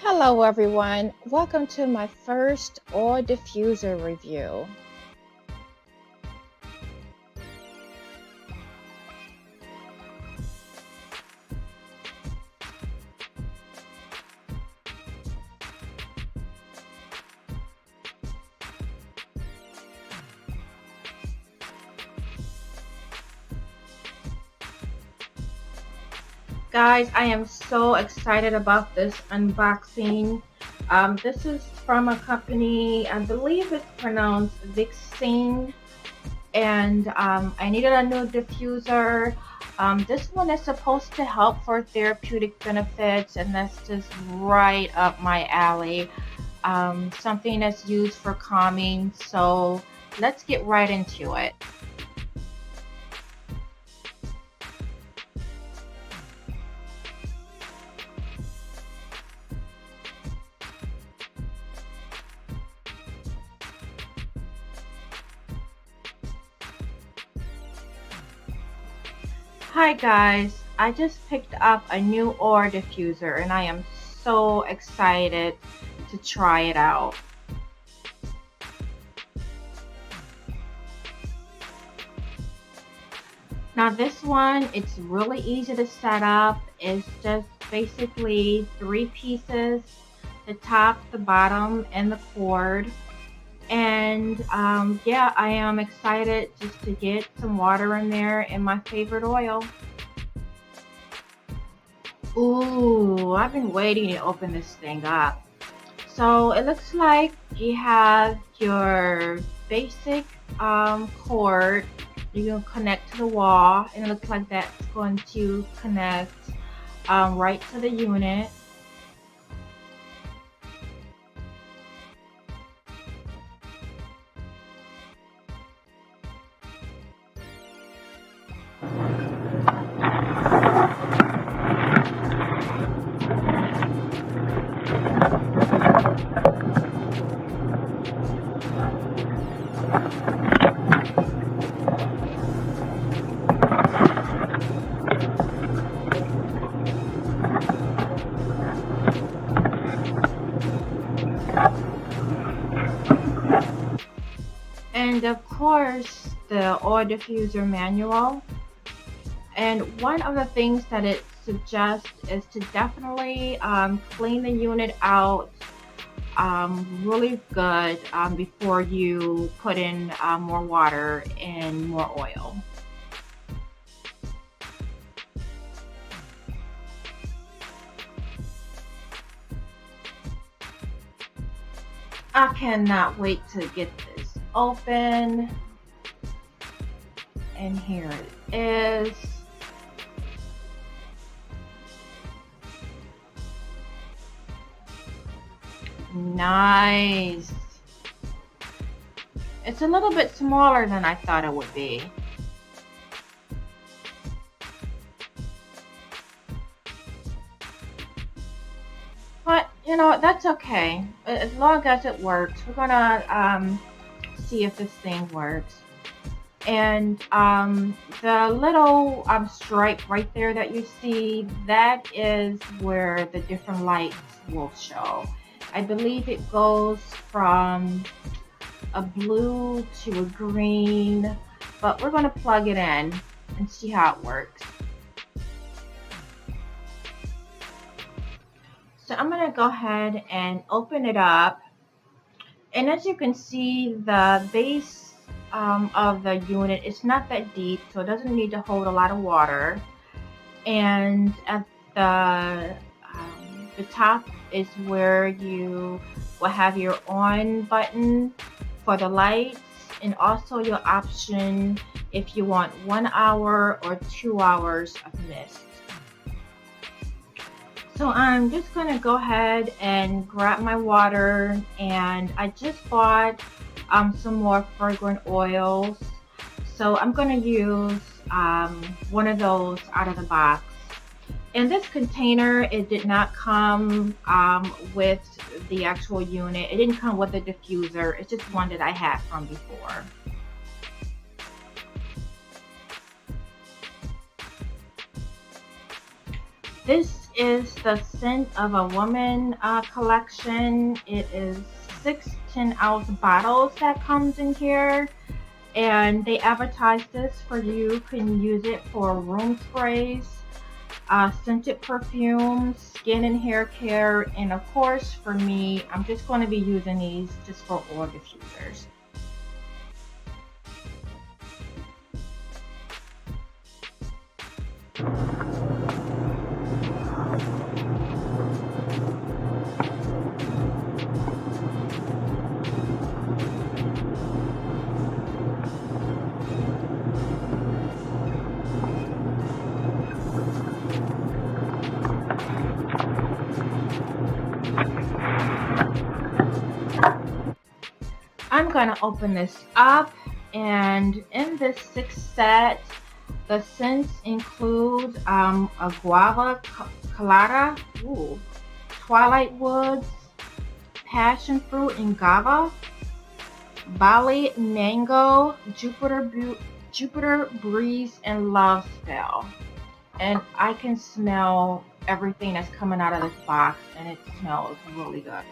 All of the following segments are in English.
Hello everyone, welcome to my first Oil Diffuser review. Guys, I am so excited about this unboxing. This is from a company, I believe it's pronounced VicTsing, and I needed a new diffuser. This one is supposed to help for therapeutic benefits, and that's just right up my alley. Something that's used for calming, so let's get right into it. Hi guys, I just picked up a new oil diffuser and I am so excited to try it out. Now this one, it's really easy to set up. It's just basically 3 pieces, the top, the bottom, and the cord. And yeah, I am excited just to get some water in there and my favorite oil. Ooh, I've been waiting to open this thing up. So it looks like you have your basic cord you can connect to the wall, and it looks like that's going to connect right to the unit. And of course, the oil diffuser manual. And one of the things that it suggests is to definitely clean the unit out really good before you put in more water and more oil. I cannot wait to get this open. And here it is. Nice. It's a little bit smaller than I thought it would be. But, you know, that's okay. As long as it works. We're gonna see if this thing works. And the little stripe right there that you see, that is where the different lights will show. I believe it goes from a blue to a green, but we're going to plug it in and see how it works. So I'm going to go ahead and open it up. And as you can see, the base of the unit is not that deep, so it doesn't need to hold a lot of water. And at the top is where you will have your on button for the lights, and also your option if you want 1 hour or 2 hours of mist. So I'm just going to go ahead and grab my water, and I just bought some more fragrant oils. So I'm going to use one of those out of the box. In this container, it did not come with the actual unit. It didn't come with the diffuser. It's just one that I had from before. This is the Scent of a Woman collection. It is 6 10-ounce bottles that comes in here. And they advertise this for you can use it for room sprays, scented perfumes, skin and hair care, and of course for me, I'm just going to be using these just for oil diffusers. I'm going to open this up, and in this 6 set, the scents include a guava colada, twilight woods, passion fruit and guava, Bali mango, Jupiter breeze, and love spell. And I can smell everything that's coming out of this box, and it smells really good.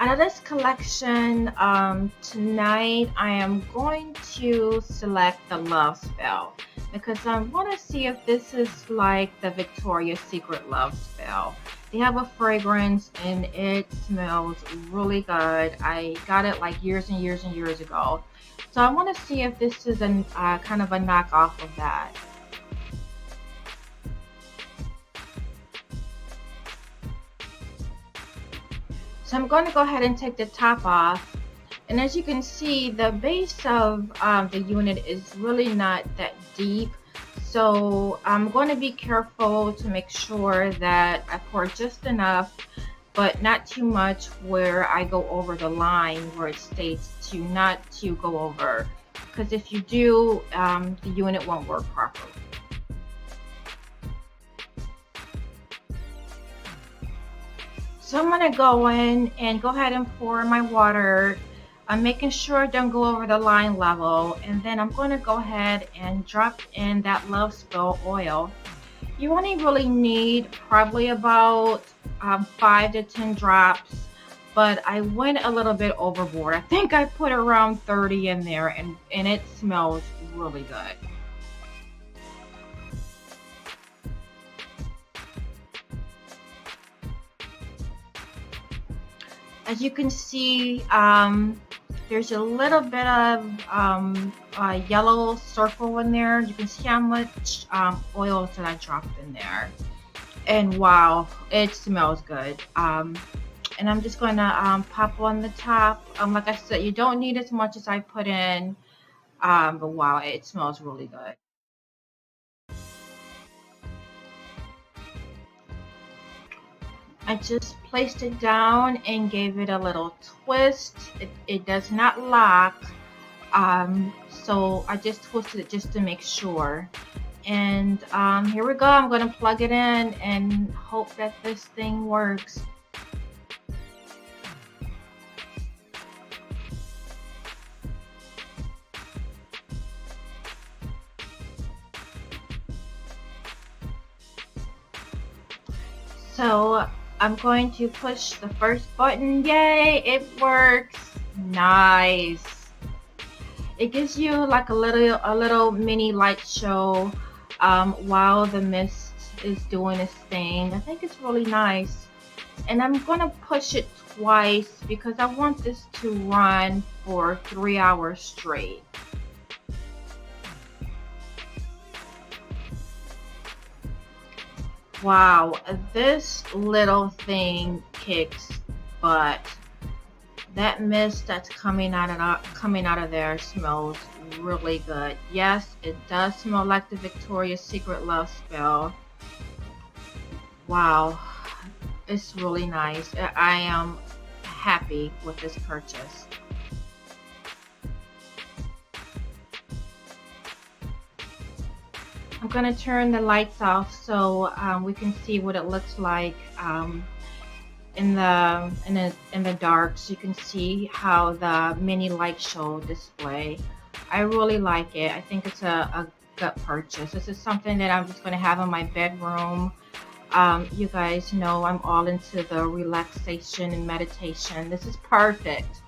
Out of this collection, tonight I am going to select the love spell because I want to see if this is like the Victoria's Secret love spell. They have a fragrance and it smells really good. I got it like years and years and years ago. So I want to see if this is a kind of a knockoff of that. So I'm going to go ahead and take the top off. And as you can see, the base of the unit is really not that deep. So I'm going to be careful to make sure that I pour just enough, but not too much where I go over the line where it states to not to go over. Because if you do, the unit won't work properly. So I'm going to go in and go ahead and pour my water. I'm making sure it don't go over the line level. And then I'm going to go ahead and drop in that love spell oil. You only really need probably about 5 to 10 drops. But I went a little bit overboard. I think I put around 30 in there and it smells really good. As you can see, there's a little bit of yellow circle in there. You can see how much oil that I dropped in there. And wow, it smells good. And I'm just going to pop on the top. Like I said, you don't need as much as I put in, but wow, it smells really good. I just placed it down and gave it a little twist. It does not lock, so I just twisted it just to make sure. And here we go. I'm going to plug it in and hope that this thing works. So I'm going to push the first button. Yay, it works. Nice. It gives you like a little mini light show while the mist is doing its thing. I think it's really nice. And I'm going to push it twice because I want this to run for 3 hours straight. Wow, this little thing kicks butt. That mist that's coming out of there smells really good. Yes, it does smell like the Victoria's Secret love spell. Wow, it's really nice. I am happy with this purchase. I'm going to turn the lights off so we can see what it looks like in the dark, so you can see how the mini light show display. I really like it. I think it's a good purchase. This is something that I'm just going to have in my bedroom. You guys know I'm all into the relaxation and meditation. This is perfect.